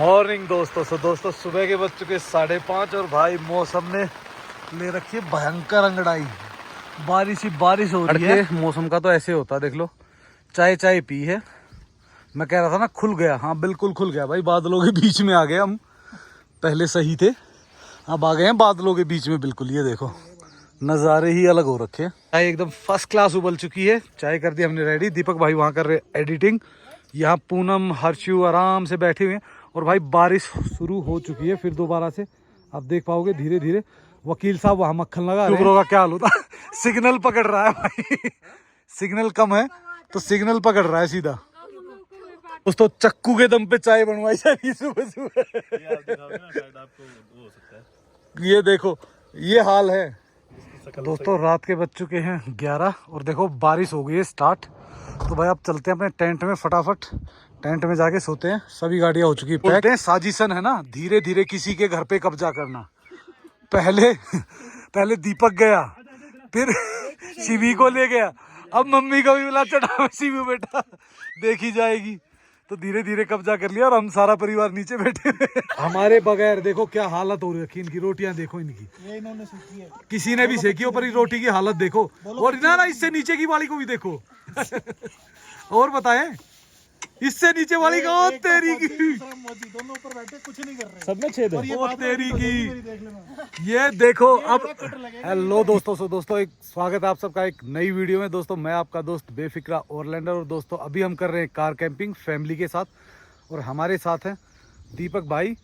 Morning दोस्तों। दोस्तों सुबह के बज चुके 5:30 और भाई मौसम ने ले रखी है भयंकर अंगड़ाई। बारिश ही बारिश हो रही है। मौसम का तो ऐसे होता है, देख लो। चाय पी है। मैं कह रहा था ना खुल गया, हाँ बिल्कुल खुल गया भाई। बादलों के बीच में आ गए हम, पहले सही थे, अब आ गए हैं बादलों के बीच में बिल्कुल। ये देखो नज़ारे ही अलग हो रखे हैं। चाय एकदम फर्स्ट क्लास उबल चुकी है। चाय कर दी हमने रेडी। दीपक भाई वहाँ कर रहे एडिटिंग। यहाँ पूनम हर्षू आराम से बैठे हुए हैं। और भाई बारिश शुरू हो चुकी है फिर दोबारा से, आप देख पाओगे धीरे धीरे। वकील साहब वहाँ मक्खन लगा रहे हैं। का क्या हाल होता सिग्नल पकड़ रहा है भाई सिग्नल कम है तो सिग्नल पकड़ रहा है सीधा। दोस्तों चक्कू के दम पे चाय बनवाई जा रही सुबह सुबह। ये देखो ये हाल है दोस्तों। रात के बज चुके हैं 11 और देखो बारिश हो गई है स्टार्ट। तो भाई अब चलते हैं अपने टेंट में फटाफट। टेंट में जाके सोते हैं। सभी गाड़ियां हो चुकी है पैक। साजिशन है ना, धीरे धीरे किसी के घर पे कब्जा करना। पहले दीपक गया, फिर शिवी को ले गया, अब मम्मी को भी बुला चढ़ा शिवी बेटा देखी जाएगी। तो धीरे धीरे कब्जा कर लिया और हम सारा परिवार नीचे बैठे हमारे बगैर देखो क्या हालत हो रखी इनकी। रोटियां देखो इनकी, ये इन्होंने सेकी है। किसी ने भी सेकी हो पर रोटी की हालत देखो। और ना इससे नीचे की वाली को भी देखो और बताएं इससे नीचे वाली का तेरी की दोनों ऊपर बैठे कुछ नहीं कर रहे, सब में छेद है। तेरी की ये देखो अब। हेलो दोस्तों एक स्वागत है आप सबका एक नई वीडियो में। दोस्तों मैं आपका दोस्त बेफिक्रा ओरलैंडर। और दोस्तों अभी हम कर रहे हैं कार कैंपिंग फैमिली के साथ। और हमारे साथ हैं दीपक भाई,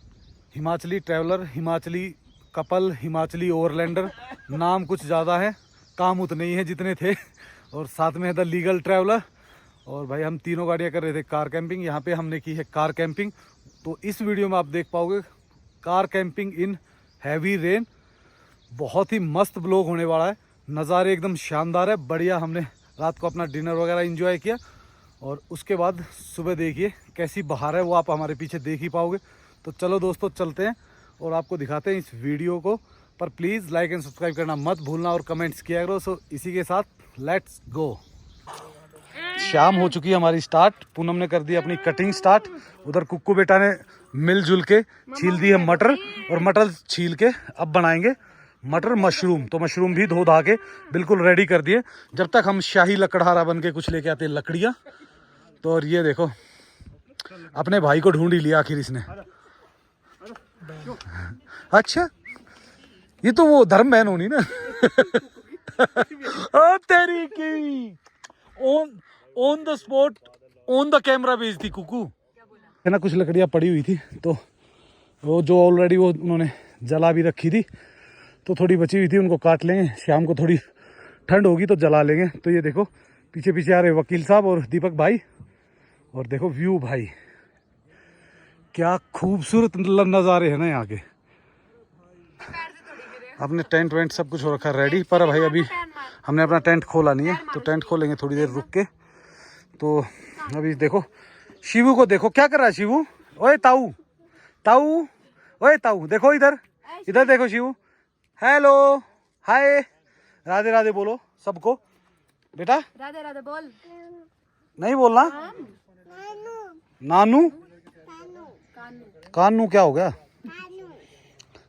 हिमाचली ट्रैवलर, हिमाचली कपल, हिमाचली ओरलैंडर। नाम कुछ ज़्यादा है, काम उतने ही है जितने थे। और साथ में है द लीगल ट्रैवलर। और भाई हम तीनों गाड़ियां कर रहे थे कार कैंपिंग। यहाँ पे हमने की है कार कैंपिंग। तो इस वीडियो में आप देख पाओगे car camping in heavy rain. बहुत ही मस्त ब्लॉग होने वाला है। नज़ारे एकदम शानदार है, बढ़िया। हमने रात को अपना डिनर वगैरह एंजॉय किया। और उसके बाद सुबह देखिए कैसी बहार है, वो आप हमारे पीछे देख ही पाओगे। तो चलो दोस्तों चलते हैं और आपको दिखाते हैं इस वीडियो को। पर प्लीज़ लाइक एंड सब्सक्राइब करना मत भूलना और कमेंट्स किया करो। सो इसी के साथ लेट्स गो। शाम हो चुकी है हमारी स्टार्ट। पूनम ने कर दी अपनी कटिंग स्टार्ट। उधर कुक्कू बेटा ने मिलजुल के छील दी है मटर। और मटर छील के अब बनाएंगे मटर मशरूम। तो मशरूम भी धो धा के बिल्कुल रेडी कर दिए। जब तक हम शाही लकड़हारा बन के कुछ लेके आते हैं लकड़ियाँ। तो और ये देखो अपने भाई को ढूंढ ही लिया आखिर इसने। अच्छा ये तो वो धर्म बहन होनी ना ओ तेरी की on the spot on the camera भेज दी कुकू है ना। कुछ लकड़ियाँ पड़ी हुई थी तो वो जो ऑलरेडी वो उन्होंने जला भी रखी थी, तो थोड़ी बची हुई थी उनको काट लेंगे। शाम को थोड़ी ठंड होगी तो जला लेंगे। तो ये देखो पीछे पीछे आ रहे वकील साहब और दीपक भाई। और देखो व्यू भाई, क्या खूबसूरत नज़ारे हैं ना यहाँ के। अपने टेंट वेंट सब कुछ हो रखा है रेडी। पर भाई अभी हमने अपना टेंट खोला नहीं है, तो टेंट खोलेंगे थोड़ी देर रुक के। तो अभी देखो शिवू को देखो क्या कर रहा है शिवू। ओए ताऊ ताऊ, ओए ताऊ देखो इधर इधर देखो शिवू। हेलो हाय राधे राधे बोलो सबको बेटा। राधे राधे बोल। नहीं बोलना नानू। कानू क्या हो गया?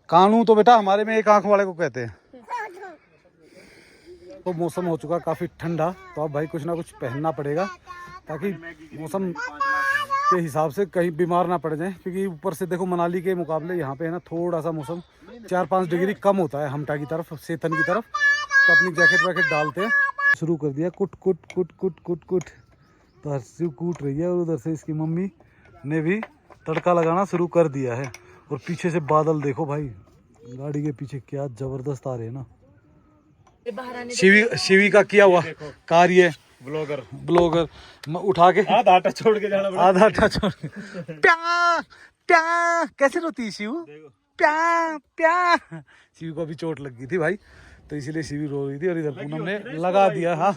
कानू तो बेटा हमारे में एक आंख वाले को कहते हैं। तो मौसम हो चुका काफ़ी ठंडा। तो अब भाई कुछ ना कुछ पहनना पड़ेगा ताकि मौसम के हिसाब से कहीं बीमार ना पड़ जाए। क्योंकि ऊपर से देखो मनाली के मुकाबले यहाँ पे है ना थोड़ा सा मौसम 4-5 डिग्री कम होता है हमटा की तरफ, सेतन की तरफ। तो अपनी जैकेट वैकेट डालते हैं। शुरू कर दिया कुट कुट कुट कुट कुट कुट। तो हर्षू कूट रही है और उधर से इसकी मम्मी ने भी तड़का लगाना शुरू कर दिया है। और पीछे से बादल देखो भाई, गाड़ी के पीछे क्या जबरदस्त आ रहे हैं ना। शिवी का किया हुआ कार्य ब्लॉगर उठा के आधा आटा छोड़ के जाना पड़ा। आधा आटा छोड़ के प्या प्या कैसे रोती है शिव? प्या प्या। शिव को अभी चोट लग गई थी भाई, तो इसीलिए शिवी रो रही थी। और इधर पूनम ने लगा दिया। हाँ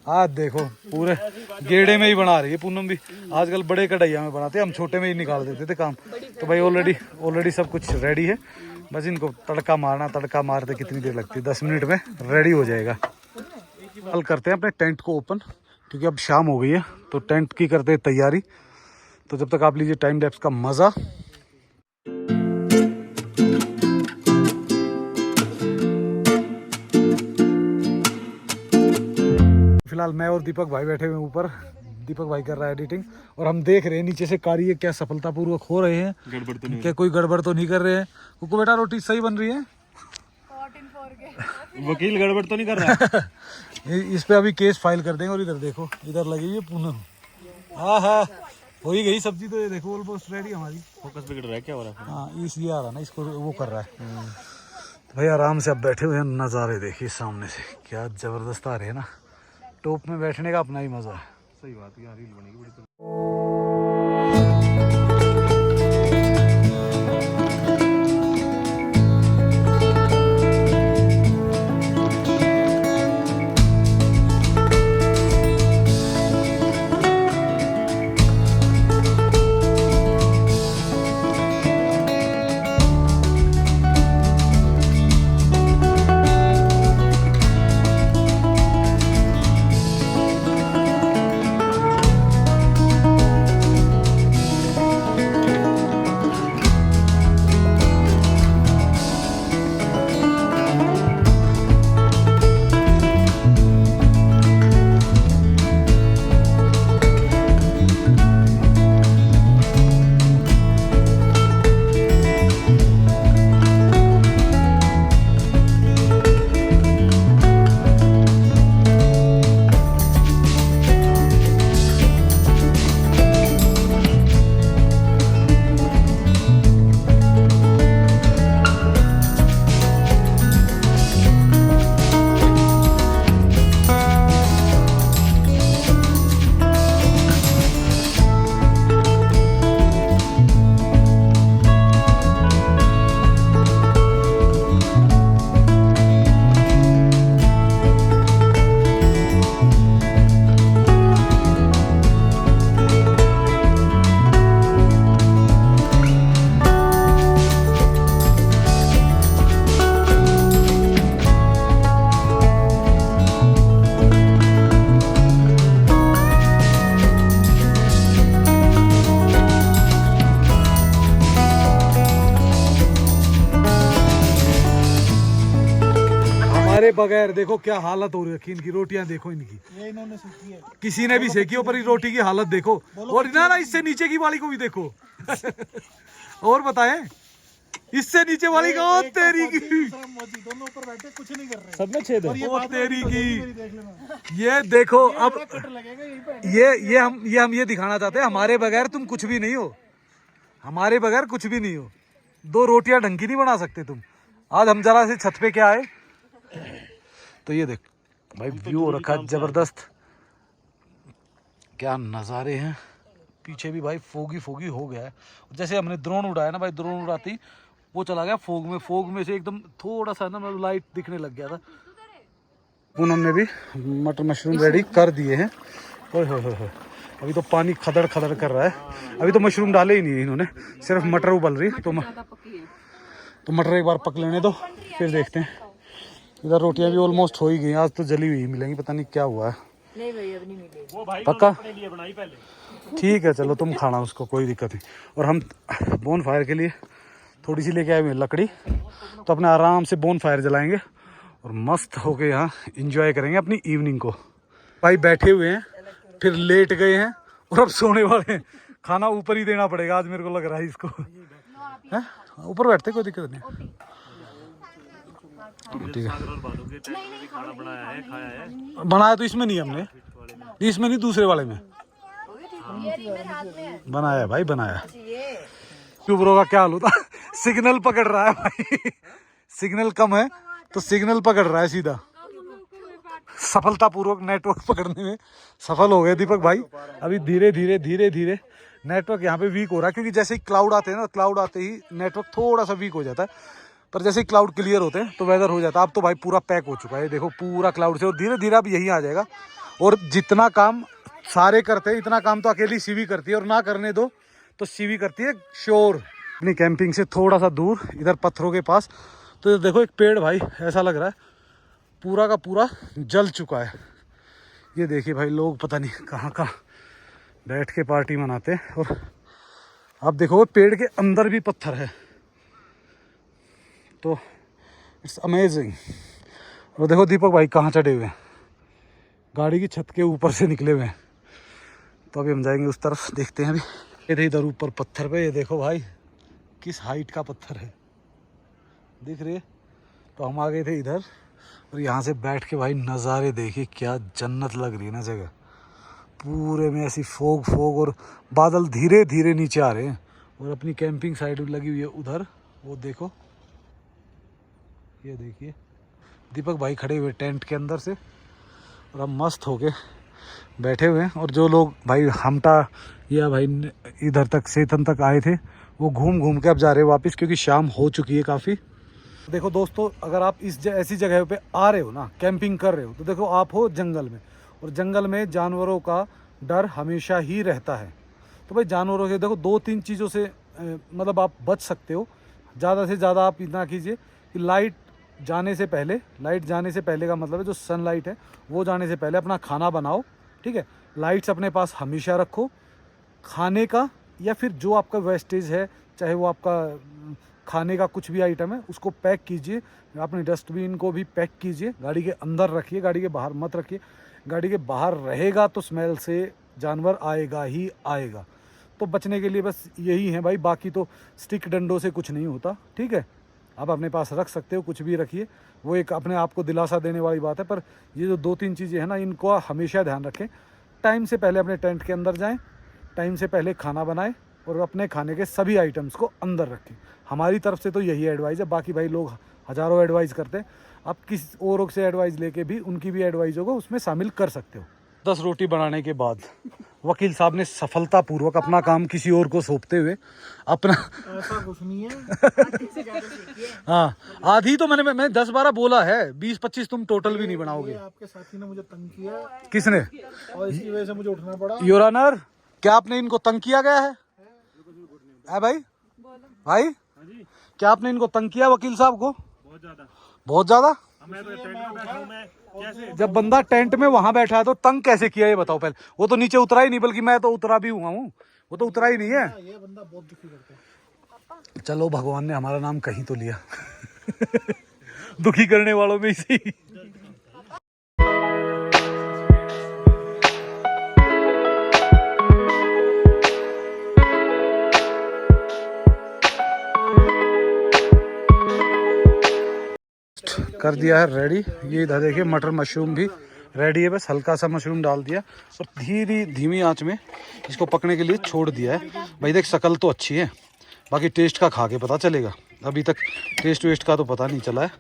आज देखो पूरे गेड़े में ही बना रही है पूनम भी। आजकल बड़े कढ़ाइया में बनाते हैं, हम छोटे में ही निकाल देते थे काम। तो भाई ऑलरेडी सब कुछ रेडी है। बस इनको तड़का मारना। तड़का मारते कितनी देर लगती है? 10 मिनट में रेडी हो जाएगा। कल करते हैं अपने टेंट को ओपन, क्योंकि अब शाम हो गई है। तो टेंट की करते हैं तैयारी। तो जब तक आप लीजिए टाइम लैप्स का मज़ा। फिलहाल मैं और दीपक भाई बैठे हुए हैं ऊपर, दीपक भाई कर रहा है एडिटिंग और हम देख रहे हैं नीचे से कार्य क्या सफलतापूर्वक हो रहे हैं, गड़बड़ तो नहीं, क्या कोई गड़बड़ तो नहीं कर रहे हैं। कुकू बेटा रोटी सही बन रही है? वकील गड़बड़ तो नहीं कर रहा? इस पे अभी केस फाइल कर देंगे। और इधर देखो, इधर लगी है पूनम। हाँ हाँ हो ही गई सब्जी तो, ये देखो ऑलमोस्ट रेडी हमारी। फोकस बिगड़ रहा है क्या हो रहा है? हाँ इसलिए आ रहा ना, इसको वो कर रहा है। भाई आराम से अब बैठे हुए हैं, नज़ारे देखिए सामने से क्या जबरदस्त आ रहे हैं ना। टॉप में बैठने का अपना ही मजा है। सही बात है, यहाँ रील बनेगी बड़ी। हमारे बगैर देखो क्या हालत हो रही है इनकी। रोटियां देखो इनकी, ये इन्होंने सीखी है। किसी ने भी सेकी ऊपर, रोटी की हालत देखो। और ना इससे नीचे की वाली को भी देखो। और बताएं इससे नीचे वाली का, ओ तेरी की, दोनों ऊपर बैठे कुछ नहीं कर रहे। सब में छेद है। ओ तेरी की। ये देखो अब ये दिखाना चाहते हैं हमारे बगैर तुम कुछ भी नहीं हो। हमारे बगैर कुछ भी नहीं हो। 2 रोटियां ढंग की नहीं बना सकते तुम। आज हम जरा से छत पे क्या आए तो ये देख भाई व्यू हो रखा है जबरदस्त, क्या नज़ारे हैं। पीछे भी भाई फोगी फोगी हो गया है। जैसे हमने ड्रोन उड़ाया ना भाई, ड्रोन उड़ाती वो चला गया फोग में। फोग में से एकदम थोड़ा सा ना मतलब लाइट दिखने लग गया था। पूनम ने भी मटर मशरूम रेडी कर दिए हैं। ओए हो हो, अभी तो पानी खदड़ खदड़ कर रहा है। अभी तो मशरूम डाले ही नहीं है इन्होंने, सिर्फ मटर उबल रही। तो मटर एक बार पक लेने दो फिर देखते हैं। इधर रोटियां भी ऑलमोस्ट हो ही गई। आज तो जली हुई मिलेंगी, पता नहीं क्या हुआ है। नहीं भाई अब नहीं मिलेगी। वो भाई पक्का अपने लिए बनाई पहले। ठीक है चलो तुम खाना उसको, कोई दिक्कत नहीं। और हम बोन फायर के लिए थोड़ी सी लेके आए हुए लकड़ी, तो अपने आराम से बोन फायर जलाएंगे और मस्त होके यहाँ इंजॉय करेंगे अपनी इवनिंग को। भाई बैठे हुए हैं, फिर लेट गए हैं और अब सोने वाले हैं। खाना ऊपर ही देना पड़ेगा आज, मेरे को लग रहा है इसको। है ऊपर बैठते कोई दिक्कत नहीं। ठीक है बनाया तो इसमें नहीं हमने, इसमें नहीं दूसरे वाले में बनाया भाई, बनाया। ट्यूबरों का क्या हाल होता, सिग्नल पकड़ रहा है भाई। सिग्नल कम है तो सिग्नल पकड़ रहा है सीधा। सफलतापूर्वक नेटवर्क पकड़ने में सफल हो गए दीपक भाई। अभी धीरे धीरे नेटवर्क यहाँ पे वीक हो रहा है, क्योंकि जैसे ही क्लाउड आते हैं ना, क्लाउड आते ही नेटवर्क थोड़ा सा वीक हो जाता है। पर जैसे ही क्लाउड क्लियर होते हैं तो वेदर हो जाता है। अब तो भाई पूरा पैक हो चुका है, देखो पूरा क्लाउड से। और धीरे धीरे अब यही आ जाएगा। और जितना काम सारे करते हैं इतना काम तो अकेली सीवी करती है, और ना करने दो तो सीवी करती है श्योर। अपनी कैंपिंग से थोड़ा सा दूर इधर पत्थरों के पास तो देखो एक पेड़ भाई ऐसा लग रहा है पूरा का पूरा जल चुका है। ये देखिए भाई लोग पता नहीं कहाँ कहाँ बैठ के पार्टी मनाते हैं। और आप देखो पेड़ के अंदर भी पत्थर है, तो इट्स अमेजिंग। और देखो दीपक भाई कहाँ चढ़े हुए हैं, गाड़ी की छत के ऊपर से निकले हुए हैं। तो अभी हम जाएंगे उस तरफ, देखते हैं अभी। ये इधर ऊपर पत्थर पे, ये देखो भाई किस हाइट का पत्थर है, दिख रही है। तो हम आ गए थे इधर, और यहाँ से बैठ के भाई नज़ारे देखिए, क्या जन्नत लग रही है ना जगह। पूरे में ऐसी फोग फोग और बादल धीरे धीरे नीचे आ रहे हैं। और अपनी कैंपिंग साइड लगी हुई है उधर, वो देखो, ये देखिए दीपक भाई खड़े हुए टेंट के अंदर से, और हम मस्त होके बैठे हुए हैं। और जो लोग भाई हमटा या भाई इधर तक सेतन तक आए थे, वो घूम घूम के अब जा रहे हैं वापस, क्योंकि शाम हो चुकी है काफ़ी। देखो दोस्तों, अगर आप ऐसी जगह पे आ रहे हो ना, कैंपिंग कर रहे हो, तो देखो आप हो जंगल में, और जंगल में जानवरों का डर हमेशा ही रहता है। तो भाई जानवरों से देखो 2-3 चीज़ों से मतलब आप बच सकते हो। ज़्यादा से ज़्यादा आप इतना कीजिए कि लाइट जाने से पहले का मतलब है जो सनलाइट है वो जाने से पहले अपना खाना बनाओ, ठीक है। लाइट्स अपने पास हमेशा रखो। खाने का या फिर जो आपका वेस्टेज है, चाहे वो आपका खाने का कुछ भी आइटम है, उसको पैक कीजिए। अपने डस्टबिन को भी पैक कीजिए, गाड़ी के अंदर रखिए, गाड़ी के बाहर मत रखिए। गाड़ी के बाहर रहेगा तो स्मेल से जानवर आएगा ही आएगा। तो बचने के लिए बस यही है भाई, बाकी तो स्टिक डंडों से कुछ नहीं होता, ठीक है। आप अपने पास रख सकते हो, कुछ भी रखिए, वो एक अपने आप को दिलासा देने वाली बात है। पर ये जो 2-3 चीज़ें हैं ना, इनको हमेशा ध्यान रखें। टाइम से पहले अपने टेंट के अंदर जाएं, टाइम से पहले खाना बनाएं, और अपने खाने के सभी आइटम्स को अंदर रखें। हमारी तरफ से तो यही एडवाइस है, बाकी भाई लोग हज़ारों एडवाइस करते हैं। आप किस औरों से एडवाइस लेके भी उनकी भी एडवाइसों को उसमें शामिल कर सकते हो। 10 रोटी बनाने के बाद वकील साहब ने सफलतापूर्वक अपना काम किसी और को सौंपते हुए अपना ऐसा कुछ नहीं है। हाँ, आधी तो मैंने 10-12 बोला है, 20-25 तुम टोटल भी नहीं बनाओगे। आपके साथी ने मुझे तंग किया, किसने? और इसकी वजह से मुझे उठना पड़ा। योर ऑनर, क्या आपने इनको तंग किया गया है? भाई भाई, क्या आपने इनको तंग किया वकील साहब को? बहुत ज्यादा। जब बंदा टेंट में वहां बैठा है तो तंग कैसे किया ये बताओ पहले। वो तो नीचे उतरा ही नहीं, बल्कि मैं तो उतरा भी हुआ हूँ, वो तो उतरा ही नहीं है। ये बंदा बहुत दुखी करता है। चलो भगवान ने हमारा नाम कहीं तो लिया। दुखी करने वालों में इसी। कर दिया है रेडी। ये इधर देखिए मटर मशरूम भी रेडी है, बस हल्का सा मशरूम डाल दिया और धीमी आंच में इसको पकने के लिए छोड़ दिया है। भाई देख, शक्ल तो अच्छी है, बाकी टेस्ट का खा के पता चलेगा। अभी तक टेस्ट वेस्ट का तो पता नहीं चला है,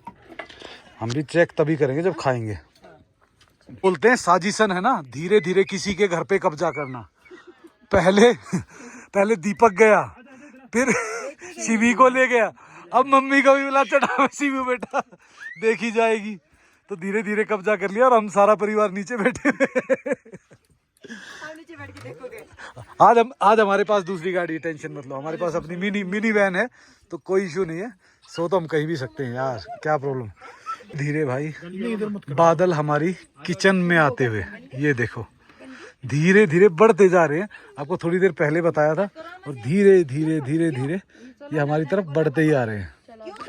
हम भी चेक तभी करेंगे जब खाएंगे। बोलते हैं साजिशन है ना, धीरे धीरे किसी के घर पे कब्जा करना। पहले दीपक गया, फिर शिवी को ले गया, अब मम्मी को भी बुला, चढ़ा शिवी बेटा देखी जाएगी। तो धीरे धीरे कब्जा कर लिया और हम सारा परिवार नीचे बैठे आज हमारे पास दूसरी गाड़ी, टेंशन मत लो, हमारे पास अपनी मिनी वैन है, तो कोई इशू नहीं है। सो तो हम कहीं भी सकते हैं यार, क्या प्रॉब्लम। धीरे भाई, बादल हमारी किचन में आते हुए, ये देखो धीरे धीरे बढ़ते जा रहे हैं। आपको थोड़ी देर पहले बताया था, और धीरे धीरे धीरे धीरे ये हमारी तरफ बढ़ते ही आ रहे हैं।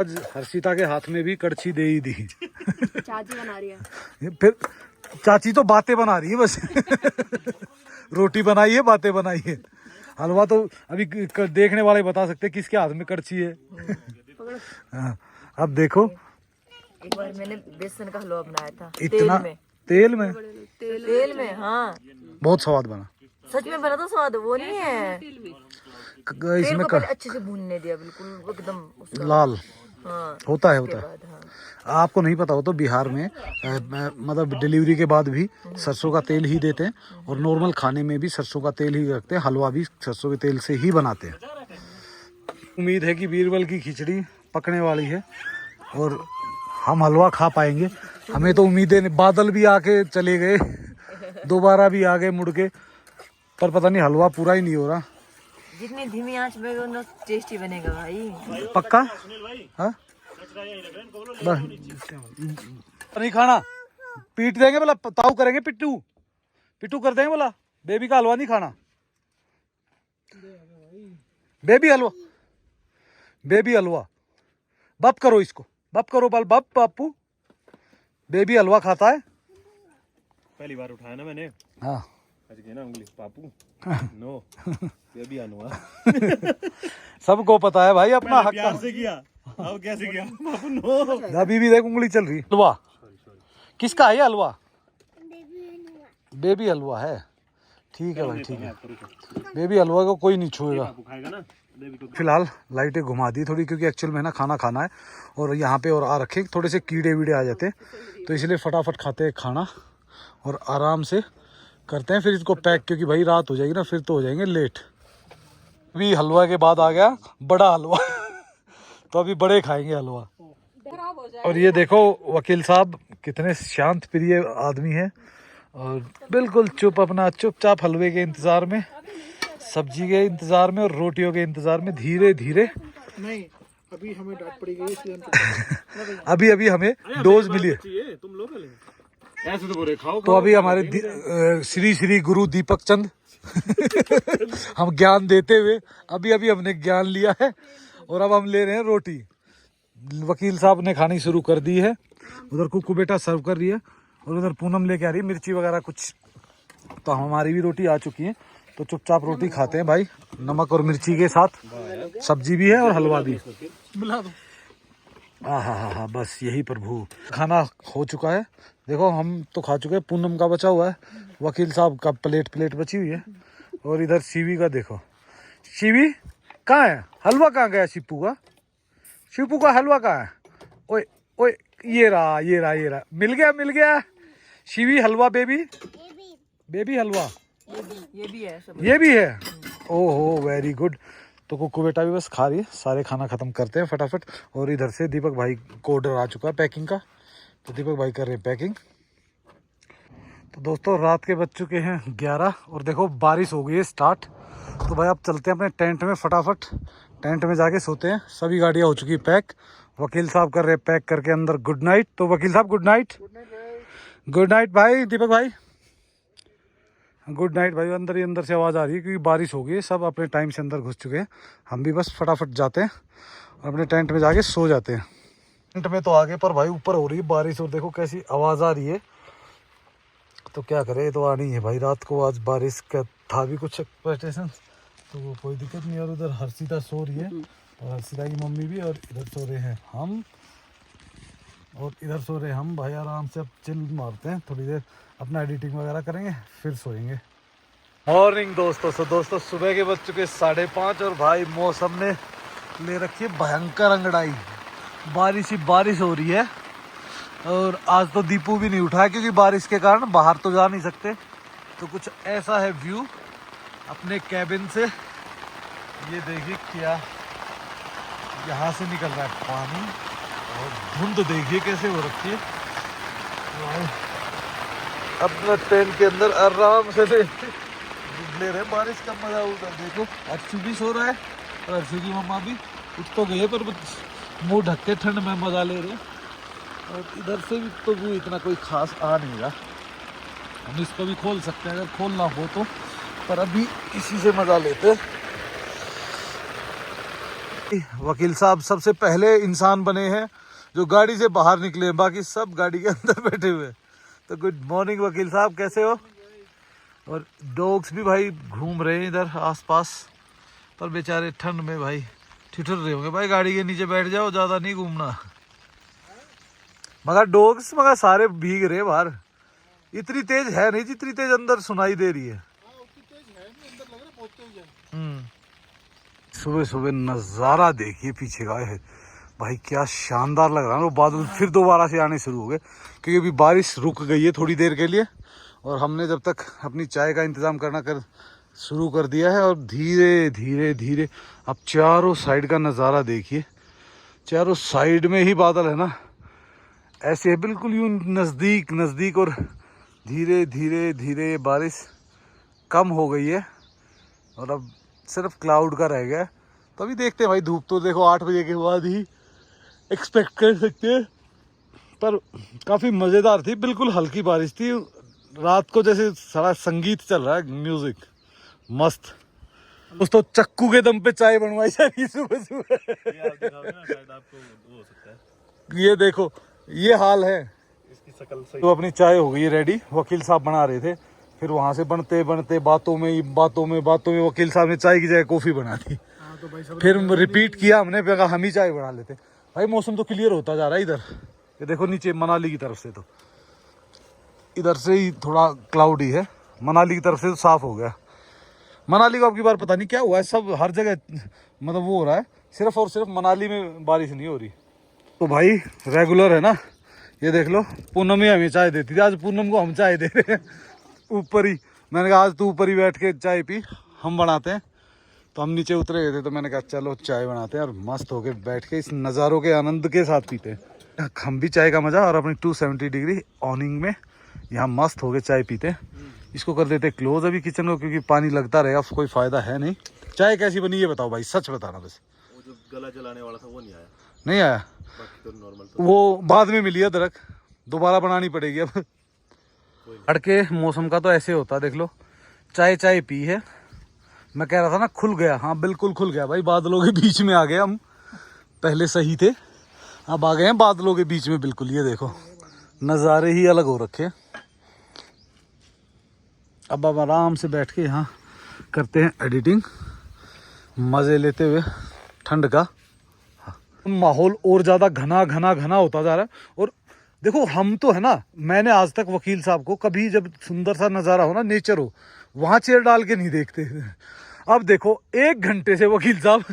आज हर्षिता के हाथ में भी कड़छी दे ही दी। चाची बना रही है, फिर चाची तो बातें बना रही है बस। रोटी बनाई है, बातें बनाई है। हलवा तो अभी देखने वाले बता सकते हैं किसके हाथ में कड़छी है। हाँ, अब देखो, एक बार मैंने बेसन का हलवा बनाया था इतना तेल में हाँ, बहुत स्वाद बना, सच में बना। तो स्वाद वो नहीं है, इसमें पहले अच्छे से भूनने दिया, बिल्कुल एकदम लाल। हाँ, होता है बाद, हाँ। आपको नहीं पता हो तो बिहार में मतलब डिलीवरी के बाद भी सरसों का तेल ही देते हैं, और नॉर्मल खाने में भी सरसों का तेल ही रखते हैं। हलवा भी सरसों के तेल से ही बनाते हैं। उम्मीद है कि बीरबल की खिचड़ी पकने वाली है और हम हलवा खा पाएंगे। हमें तो उम्मीदें नहीं, बादल भी आके चले गए, दोबारा भी आ गए मुड़ के, पर पता नहीं हलवा पूरा ही नहीं हो रहा। जितनी धीमी आंच में उतना टेस्टी बनेगा भाई, पक्का। हाँ, बस नहीं खाना, पीट देंगे बोला, ताऊ करेंगे, पिट्टू कर देंगे बोला, बेबी का हलवा नहीं खाना। बेबी हलवा, बेबी हलवा। बप करो इसको, बप करो बाल, बप पापू। बेबी हलवा खाता है। पहली बार उठाया ना मैंने, हाँ आज के ना उंगली पापू नो ये भी अनुआ सबको पता है भाई अपना हक। प्यार से किया, अब कैसे किया पापू नो। अभी भी देख उंगली चल रही। हलवा किसका है ये हलवा? बेबी हलवा है। ठीक है भाई, ठीक है। बेबी हलवा को कोई नहीं छुएगा। पापू खाएगा ना बेबी को। फिलहाल लाइटें घुमा दी थोड़ी, क्योंकि एक्चुअल में ना खाना खाना है और यहाँ पे और आ रखे थोड़े से कीड़े वीड़े आ जाते हैं, तो इसलिए फटाफट खाते हैं खाना और आराम से करते हैं फिर इसको पैक, क्योंकि भाई रात हो जाएगी ना, फिर तो हो जाएंगे लेट। अभी हलवा के बाद आ गया बड़ा हलवा तो अभी बड़े खाएंगे हलवा। और ये देखो वकील साहब कितने शांत प्रिय आदमी है और बिल्कुल चुप, अपना चुपचाप हलवे के इंतजार में, सब्जी के इंतजार में और रोटियों के इंतजार में धीरे धीरे। नहीं, अभी हमें डांट पड़ी गई इसलिए हम अभी अभी हमें डोज मिली है। तुम लोग ऐसे तो बोले खाओ। तो अभी हमारे श्री श्री गुरु दीपक चंद हम ज्ञान देते हुए अभी अभी हमने ज्ञान लिया है और अब हम ले रहे हैं रोटी। वकील साहब ने खानी शुरू कर दी है, उधर कुकू बेटा सर्व कर रही है और उधर पूनम लेके आ रही है मिर्ची वगैरह कुछ। तो हमारी भी रोटी आ चुकी है, तो चुपचाप रोटी खाते हैं भाई, नमक और मिर्ची के साथ। सब्जी भी है और हलवा भी। मिला दो। हाँ, बस यही प्रभु। खाना हो चुका है, देखो हम तो खा चुके हैं, पूनम का बचा हुआ है, वकील साहब का प्लेट बची हुई है और इधर शिवी का देखो। शिवी कहाँ है? हलवा कहाँ गया शिपू का? शिपू का हलवा कहाँ है? ओए ओए, ये रहा, मिल गया। शिवी हलवा, बेबी हलवा ये भी है सब। ये भी है। ओहो वेरी गुड। तो कुकू बेटा भी बस खा रही है। सारे खाना खत्म करते हैं फटाफट। और इधर से दीपक भाई को ऑर्डर आ चुका है पैकिंग का, तो दीपक भाई कर रहे हैं पैकिंग। तो दोस्तों रात के बज चुके हैं 11 और देखो बारिश हो गई है स्टार्ट। तो भाई अब चलते हैं अपने टेंट में, फटाफट टेंट में जाके सोते हैं। सभी गाड़ियाँ हो चुकी है पैक, वकील साहब कर रहे हैं पैक करके अंदर। Good night. तो वकील साहब गुड नाइट। गुड नाइट भाई दीपक भाई, गुड नाइट भाई। अंदर ही अंदर से आवाज़ आ रही है क्योंकि बारिश हो गई है, सब अपने टाइम से अंदर घुस चुके हैं। हम भी बस फटाफट जाते हैं और अपने टेंट में जाके सो जाते हैं। टेंट में तो आगे पर भाई ऊपर हो रही है बारिश और देखो कैसी आवाज़ आ रही है। तो क्या करें, ये तो आनी है भाई। रात को आज बारिश का था भी कुछ एक्सपेक्टेशन, तो कोई दिक्कत नहीं। और उधर हर्षिता सो रही है और हर्षिता की मम्मी भी, और इधर सो रहे हैं हम और इधर सो रहे हम। भाई आराम से अब चिल मारते हैं, थोड़ी देर अपना एडिटिंग वगैरह करेंगे फिर सोएंगे। मॉर्निंग दोस्तों सुबह के बज चुके 5:30 और भाई मौसम ने ले रखी है भयंकर अंगड़ाई। बारिश ही बारिश हो रही है और आज तो दीपू भी नहीं उठा है क्योंकि बारिश के कारण बाहर तो जा नहीं सकते। तो कुछ ऐसा है व्यू अपने कैबिन से। ये देखिए क्या यहाँ से निकल रहा है पानी और धुंध देखिए कैसे हो रखी है। अपना टेंट के अंदर आराम से ले रहे बारिश का मजा। उधर देखो अर्शु भी सो रहा है और अर्शु की मम्मा भी उठ तो गए पर मुंह ढक के ठंड में मजा ले रहे। और इधर से भी तो व्यू इतना कोई खास आ नहीं रहा। हम इसको भी खोल सकते हैं अगर खोलना हो तो, पर अभी इसी से मजा लेते। वकील साहब सबसे पहले इंसान बने हैं जो गाड़ी से बाहर निकले, बाकी सब गाड़ी के अंदर बैठे हुए। तो गुड मॉर्निंग वकील साहब, कैसे हो? और डॉग्स भी भाई घूम रहे हैं इधर आसपास, पर बेचारे ठंड में भाई ठिठुर रहे होंगे। भाई गाड़ी के नीचे बैठ जाओ, ज़्यादा नहीं घूमना। मगर डॉग्स मगर सारे भीग रहे बाहर। इतनी तेज है नहीं जितनी तेज अंदर सुनाई दे रही है। सुबह सुबह नज़ारा देखिए पीछे का है भाई, क्या शानदार लग रहा है। वो बादल फिर दोबारा से आने शुरू हो गए क्योंकि अभी बारिश रुक गई है थोड़ी देर के लिए और हमने जब तक अपनी चाय का इंतज़ाम करना शुरू कर दिया है। और धीरे धीरे धीरे अब चारों साइड का नज़ारा देखिए, चारों साइड में ही बादल है ना, ऐसे बिल्कुल यूं नज़दीक नज़दीक। और धीरे धीरे धीरे बारिश कम हो गई है और अब सिर्फ क्लाउड का रह गया। तो अभी देखते हैं भाई, धूप तो देखो 8 बजे के बाद ही एक्सपेक्ट कर सकते हैं, पर काफ़ी मज़ेदार थी। बिल्कुल हल्की बारिश थी, रात को जैसे सारा संगीत चल रहा है, म्यूज़िक मस्त। दोस्तों चक्कू के दम पे चाय बनवाई जा रही है सुबह सुबह। ये आप दिखाओगे ना, शायद आपको वो हो सकता है। ये देखो ये हाल है। इसकी शक्ल सही। तो अपनी चाय हो गई रेडी, वकील साहब बना रहे थे, फिर वहां से बनते बनते बातों में वकील साहब ने चाय की जगह कॉफी बना दी। तो भाई सब फिर रिपीट किया हमने, फिर कहा हम ही चाय बना लेते। भाई मौसम तो क्लियर होता जा रहा है इधर, ये देखो नीचे मनाली की तरफ से, तो इधर से ही थोड़ा क्लाउडी है, मनाली की तरफ से तो साफ हो गया। मनाली को आपकी बार पता नहीं क्या हुआ है, सब हर जगह मतलब वो हो रहा है, सिर्फ और सिर्फ मनाली में बारिश नहीं हो रही। तो भाई रेगुलर है ना, ये देख लो पूनम ही हमें चाय देती थी, आज पूनम को हम चाय दे रहे हैं ऊपर ही। मैंने कहा आज तू ऊपर ही बैठ के चाय पी, हम बनाते हैं। तो हम नीचे उतरे गए थे, तो मैंने कहा चलो चाय बनाते हैं और मस्त होके बैठ के इस नज़ारों के आनंद के साथ पीते हैं। हम भी चाय का मज़ा और अपनी 270 डिग्री ऑनिंग में यहाँ मस्त होके चाय पीते हैं। इसको कर देते क्लोज अभी किचन को, क्योंकि पानी लगता रहेगा, कोई फ़ायदा है नहीं। चाय कैसी बनी ये बताओ भाई, सच बताना बस। वो जो गला जलाने वाला था वो नहीं आया, नहीं आया? बाकी तो नॉर्मल। तो वो बाद में मिली है अदरक, दोबारा बनानी पड़ेगी अब। अड़के मौसम का तो ऐसे होता है, देख लो चाय पी है। मैं कह रहा था ना खुल गया, हाँ बिल्कुल खुल गया भाई, बादलों के बीच में आ गए हम। पहले सही थे, अब आ गए हैं बादलों के बीच में बिल्कुल। ये देखो नज़ारे ही अलग हो रखे। अब आराम से बैठ के यहाँ करते हैं एडिटिंग, मज़े लेते हुए ठंड का। माहौल और ज़्यादा घना होता जा रहा है। और देखो हम तो है ना, मैंने आज तक वकील साहब को कभी जब सुंदर सा नज़ारा हो ना, नेचर हो, वहाँ चेयर डाल के नहीं देखते। अब देखो 1 घंटे से वकील साहब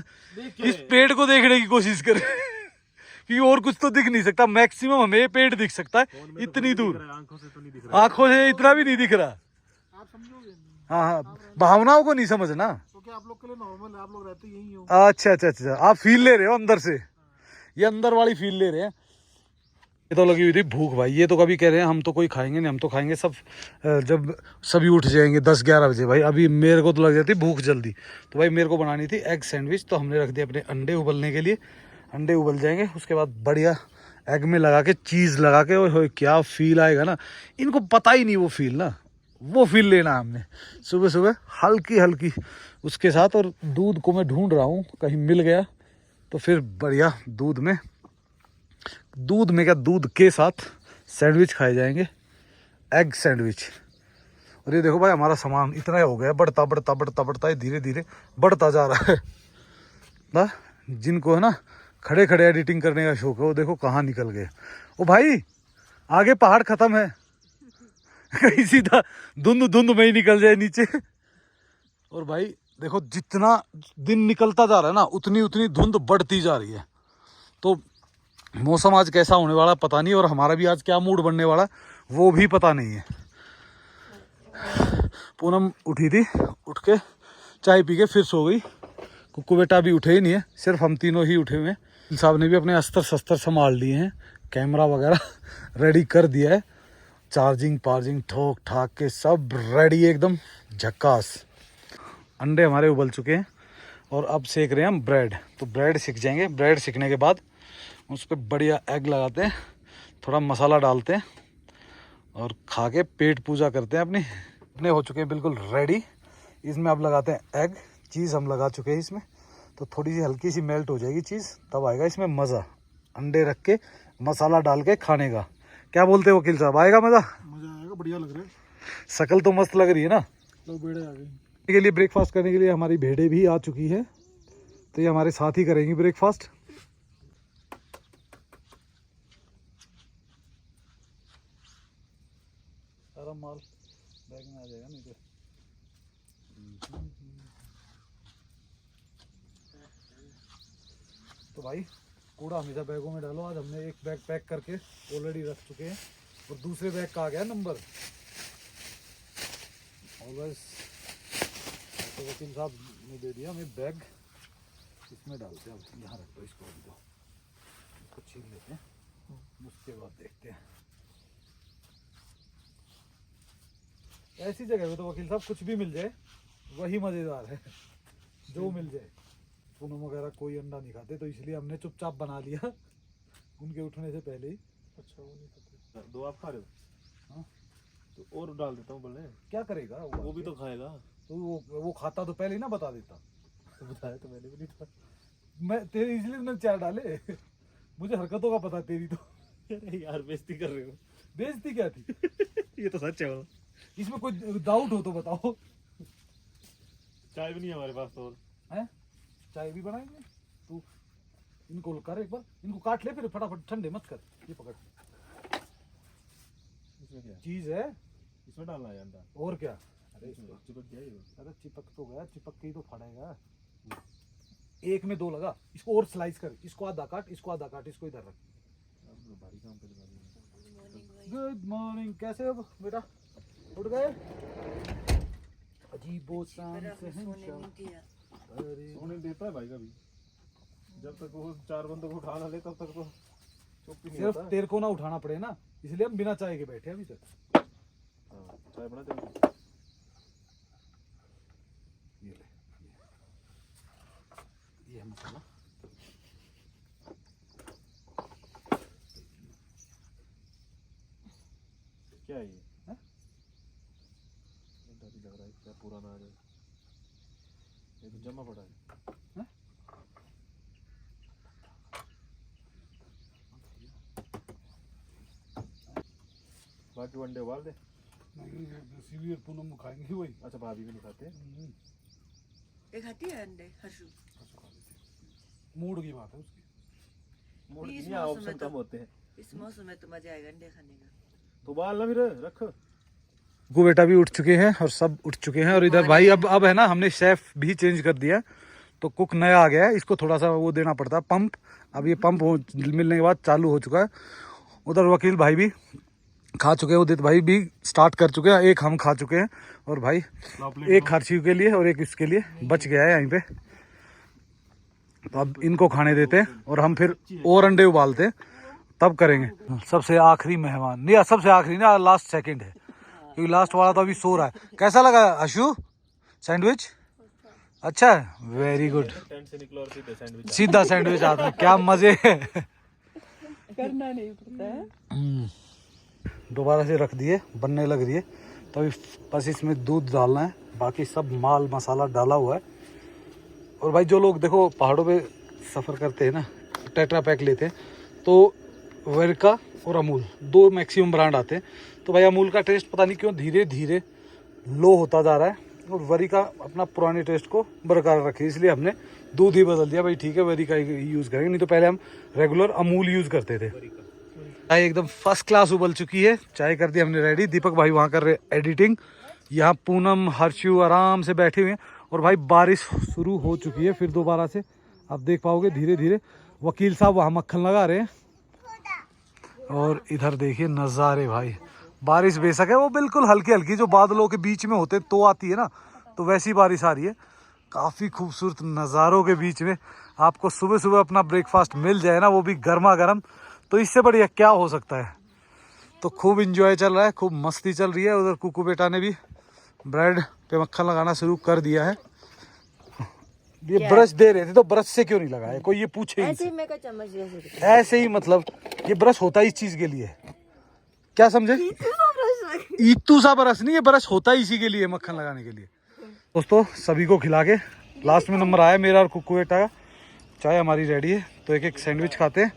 इस पेड़ को देखने की कोशिश कर रहे हैं कि और कुछ तो दिख नहीं सकता, मैक्सिमम हमें ये पेड़ दिख सकता है इतनी दूर, आंखों से तो नहीं दिख रहा। आंखों से इतना भी नहीं दिख रहा। आप समझोगे नहीं, हाँ भावनाओं को नहीं समझना, क्योंकि आप लोग के लिए नॉर्मल है, आप लोग रहते यही हो। अच्छा आप फील ले रहे हो अंदर से, ये अंदर वाली फील ले रहे हैं। ये तो लगी हुई थी भूख भाई, ये तो कभी कह रहे हैं हम तो कोई खाएंगे नहीं, हम तो खाएंगे सब जब सभी उठ जाएंगे 10-11 बजे। भाई अभी मेरे को तो लग जाती भूख जल्दी, तो भाई मेरे को बनानी थी एग सैंडविच, तो हमने रख दिया अपने अंडे उबलने के लिए। अंडे उबल जाएंगे, उसके बाद बढ़िया एग में लगा के चीज़ लगा के, ओए क्या फील आएगा ना, इनको पता ही नहीं वो फील ना, वो फील लेना हमने सुबह सुबह हल्की उसके साथ। और दूध को मैं ढूंढ रहा हूँ, कहीं मिल गया तो फिर बढ़िया दूध में क्या, दूध के साथ सैंडविच खाए जाएंगे, एग सैंडविच। और ये देखो भाई हमारा सामान इतना हो गया, बढ़ता धीरे धीरे बढ़ता जा रहा है ना। जिनको है ना खड़े एडिटिंग करने का शौक है, वो देखो कहाँ निकल गए। ओ भाई आगे पहाड़ खत्म है, कहीं सीधा धुंध में ही निकल जाए नीचे। और भाई देखो जितना दिन निकलता जा रहा है ना, उतनी धुंध बढ़ती जा रही है। तो मौसम आज कैसा होने वाला पता नहीं, और हमारा भी आज क्या मूड बनने वाला वो भी पता नहीं है। पूनम उठी थी, उठ के चाय पी के फिर सो गई। कुक्कू बेटा भी उठे ही नहीं है, सिर्फ हम तीनों ही उठे हुए हैं। इन साहब ने भी अपने अस्तर शस्त्र संभाल लिए हैं, कैमरा वगैरह रेडी कर दिया है, चार्जिंग ठोक ठाक के सब रेडी एकदम झक्कास। अंडे हमारे उबल चुके हैं और अब सेक रहे हैं हम ब्रेड। तो ब्रेड सिक जाएंगे, ब्रेड सिकने के बाद उस पर बढ़िया एग लगाते हैं, थोड़ा मसाला डालते हैं और खा के पेट पूजा करते हैं अपनी। अपने हो चुके हैं बिल्कुल रेडी। इसमें अब लगाते हैं एग, चीज़ हम लगा चुके हैं इसमें, तो थोड़ी सी हल्की सी मेल्ट हो जाएगी चीज़, तब आएगा इसमें मज़ा। अंडे रख के मसाला डाल के खाने का, क्या बोलते हैं वकील साहब, आएगा मज़ा? मजा आएगा, बढ़िया लग रहा है। शकल तो मस्त लग रही है ना। लोग बेड़े आ गए के लिए ब्रेकफास्ट करने के लिए हमारी भेड़ें भी आ चुकी है, तो ये हमारे साथ ही करेंगी ब्रेकफास्ट। सारा माल बैग में आ जाएगा नहीं तो। तो भाई कूड़ा हमेशा बैगों में डालो। आज हमने एक बैग पैक करके ऑलरेडी रख चुके हैं और दूसरे बैग का आ गया नंबर। ऑलवेज तो वकील साहब ने दे दिया हमें बैग, इसमें डालते हैं। अब यहाँ रख दो इसको, अभी तो छीन लेते हैं, उसके बाद देखते हैं। ऐसी जगह पे तो वकील साहब कुछ भी मिल जाए वही मज़ेदार है, जो मिल जाए। पूनम वगैरह कोई अंडा नहीं खाते, तो इसलिए हमने चुपचाप बना लिया उनके उठने से पहले ही। अच्छा वो नहीं पता। 2 आप खा रहे हो? हाँ तो और डाल देता हूँ बोले। क्या करेगा वो भी तो खाएगा। तो वो खाता तो पहले ही ना बता देता। बताया तो मैंने भी नहीं था। मैं तेरे इसलिए मैंने 4 डाले। मुझे हरकतों का पता तेरी तो। अरे यार बेइज्जती कर रहे हो। बेइज्जती क्या थी? ये तो सच है वो। इसमें कोई डाउट हो तो बताओ। चाय भी नहीं है हमारे पास तो। हैं? चाय भी बनाएंगे। तू इनको कर एक बार, इनको काट ले फिर फटाफट, ठंडे मत कर। ये पकड़, इसमें क्या चीज है, इसमें डालना है अंडा। और क्या? अरे चिपक गया ये। अरे चिपक तो गया, चिपक के ही तो फाड़ेगा। एक में 2 लगा। इसको और स्लाइस कर, इसको आधा काट, इसको आधा काट, इसको इधर रख। भारी काम कर दिया। गुड मॉर्निंग, कैसे हो बेटा? उठ गए? अजीबो शान से हैं सोने नहीं दिया। अरे सोने देता है भाई कभी। जब तक वो 4 बंदों को उठा ना ले तब तक तो चुप ही नहीं सिर्फ होता। तेरे को ना उठाना पड़े ना, इसलिए हम बिना चाय के बैठे अभी तक। हाँ, चाय बना दे। ये ले, ये है मसाला। क्या है ये? हैं? डर ही लग रहा है क्या पुराना आ जाए। ये तो जमा पड़ा है। हैं? बाकी वनडे उबाल दे। नहीं, सीवी और पूनम खाएंगे वही। अच्छा भाभी भी नहीं खाते। एक खाती है अंडे हर्षु। मूड की बात है उसकी। मूड इस नहीं, मौसम ऑप्शन में तो- कम होते हैं। इस मौसम में तो मजा आएगा अंडे खाने का। तो उबाल ना फिर रख। गो बेटा भी उठ चुके हैं और सब उठ चुके हैं, और इधर भाई अब है ना, हमने शेफ भी चेंज कर दिया, तो कुक नया आ गया है। इसको थोड़ा सा वो देना पड़ता है, पंप। अब ये पंप मिलने के बाद चालू हो चुका है। उधर वकील भाई भी खा चुके हैं, उदित भाई भी स्टार्ट कर चुके हैं, एक हम खा चुके हैं, और भाई एक हर्षी के लिए और एक इसके लिए बच गया है यहीं पे। तो अब इनको खाने देते हैं और हम फिर और अंडे उबालते हैं, तब करेंगे। सबसे आखिरी मेहमान नहीं, सबसे आखिरी ना, लास्ट सेकंड है, क्योंकि लास्ट वाला तो अभी सो रहा है। कैसा लगा अशु सैंडविच? अच्छा है, वेरी गुड। टेंट से निकलो और सीधे सैंडविच। सीधा सैंडविच आता है, क्या मजे है। करना नहीं पड़ता है। दोबारा से रख दिए, बनने लग रही है, तो अभी बस इसमें दूध डालना है, बाकी सब माल मसाला डाला हुआ है। और भाई जो लोग देखो पहाड़ों पे सफ़र करते हैं ना, टेट्रा पैक लेते हैं, तो वेरका और अमूल 2 मैक्सिमम ब्रांड आते हैं। तो भाई अमूल का टेस्ट पता नहीं क्यों धीरे धीरे लो होता जा रहा है, और वेरिका अपना पुराने टेस्ट को बरकरार रखे, इसलिए हमने दूध ही बदल दिया। भाई ठीक है, वेरिका ही यूज़ करेंगे, नहीं तो पहले हम रेगुलर अमूल यूज़ करते थे। चाय एकदम फर्स्ट क्लास उबल चुकी है, चाय कर दी हमने रेडी। दीपक भाई वहाँ कर रहे एडिटिंग, यहाँ पूनम हर्षु आराम से बैठे हुए हैं, और भाई बारिश शुरू हो चुकी है फिर दोबारा से, आप देख पाओगे धीरे धीरे। वकील साहब वहाँ मक्खन लगा रहे हैं, और इधर देखिए नज़ारे भाई। बारिश बेशक है वो बिल्कुल हल्की हल्की, जो बादलों के बीच में होते तो आती है ना, तो वैसी बारिश आ रही है। काफ़ी खूबसूरत नज़ारों के बीच में आपको सुबह सुबह अपना ब्रेकफास्ट मिल जाए ना, वो भी गर्मा गर्म, तो इससे बढ़िया क्या हो सकता है। तो खूब इंजॉय चल रहा है, खूब मस्ती चल रही है। उधर कुकू बेटा ने भी ब्रेड पे मक्खन लगाना शुरू कर दिया है। ये ब्रश दे रहे थे, तो ब्रश से क्यों नहीं लगाया, कोई ये पूछे ही ऐसे ही नहीं। मैं का चम्मच जैसे ऐसे ही मतलब ये ब्रश होता ही इस चीज के लिए, क्या समझे? ईतू सा ब्रश नहीं, ये ब्रश होता ही इसी के लिए, मक्खन लगाने के लिए। दोस्तों सभी को खिला के लास्ट में नंबर आया मेरा और कुकू बेटा का। चाय हमारी रेडी है, तो एक एक सैंडविच खाते हैं।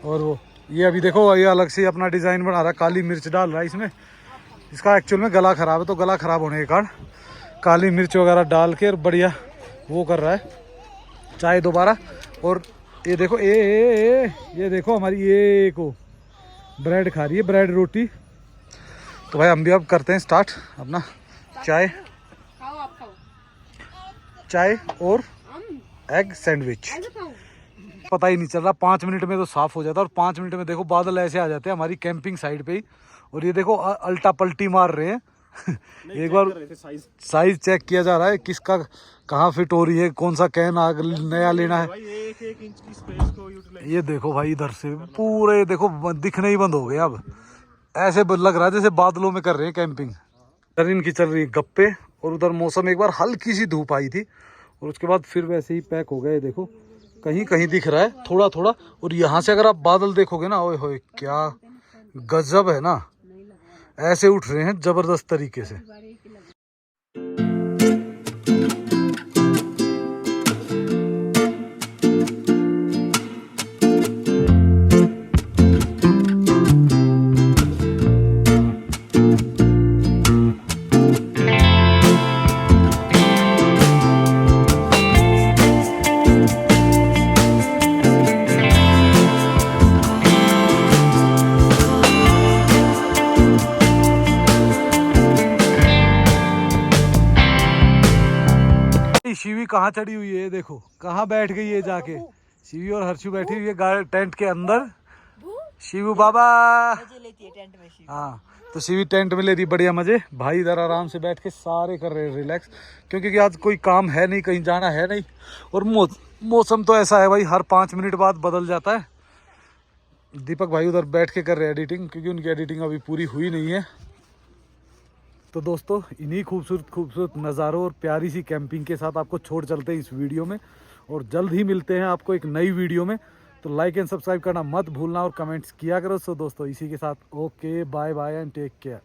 और वो ये अभी देखो, ये अलग से अपना डिज़ाइन बना रहा है, काली मिर्च डाल रहा है इसमें। इसका एक्चुअल में गला ख़राब है, तो गला ख़राब होने के कारण काली मिर्च वगैरह डाल के और बढ़िया वो कर रहा है चाय दोबारा। और ये देखो ये देखो हमारी ये को ब्रेड खा रही है, ब्रेड रोटी। तो भाई हम भी अब करते हैं स्टार्ट अपना चाय और एग सैंडविच। पता ही नहीं चल रहा, 5 मिनट में तो साफ हो जाता है, और 5 मिनट में देखो बादल ऐसे आ जाते हैं हमारी कैंपिंग साइड पे ही। और ये देखो अल्टा पल्टी मार रहे हैं। एक बार साइज चेक किया जा रहा है, किसका कहाँ फिट हो रही है, कौन सा कैन नया लेना है। भाई 1 इंच की स्पेस को यूटिलाइज। ये देखो भाई इधर से पूरे देखो दिखने ही बंद हो गए, अब ऐसे लग रहा है जैसे बादलों में कर रहे हैं कैंपिंग। इधर इनकी चल रही है गप्पे, और उधर मौसम एक बार हल्की सी धूप आई थी, और उसके बाद फिर वैसे ही पैक हो गए। देखो कहीं कहीं दिख रहा है थोड़ा थोड़ा, और यहाँ से अगर आप बादल देखोगे ना, ओए होए क्या गजब है ना, ऐसे उठ रहे हैं जबरदस्त तरीके से। कहाँ चढ़ी हुई है, ये देखो कहाँ बैठ गई है जाके। शिवी और हर्षु बैठी हुई है टेंट के अंदर। शिवू बाबा मजे लेती है टेंट में शिव। हाँ, तो शिवी टेंट में ले रही बढ़िया मजे। भाई इधर आराम से बैठ के सारे कर रहे हैं रिलैक्स, क्योंकि आज कोई काम है नहीं, कहीं जाना है नहीं। और मौसम तो ऐसा है भाई, हर 5 मिनट बाद बदल जाता है। दीपक भाई उधर बैठ के कर रहे हैं एडिटिंग, क्योंकि उनकी एडिटिंग अभी पूरी हुई नहीं है। तो दोस्तों इन्हीं खूबसूरत खूबसूरत नज़ारों और प्यारी सी कैंपिंग के साथ आपको छोड़ चलते हैं इस वीडियो में, और जल्द ही मिलते हैं आपको एक नई वीडियो में। तो लाइक एंड सब्सक्राइब करना मत भूलना और कमेंट्स किया करो। सो दोस्तों इसी के साथ okay, bye bye and take care.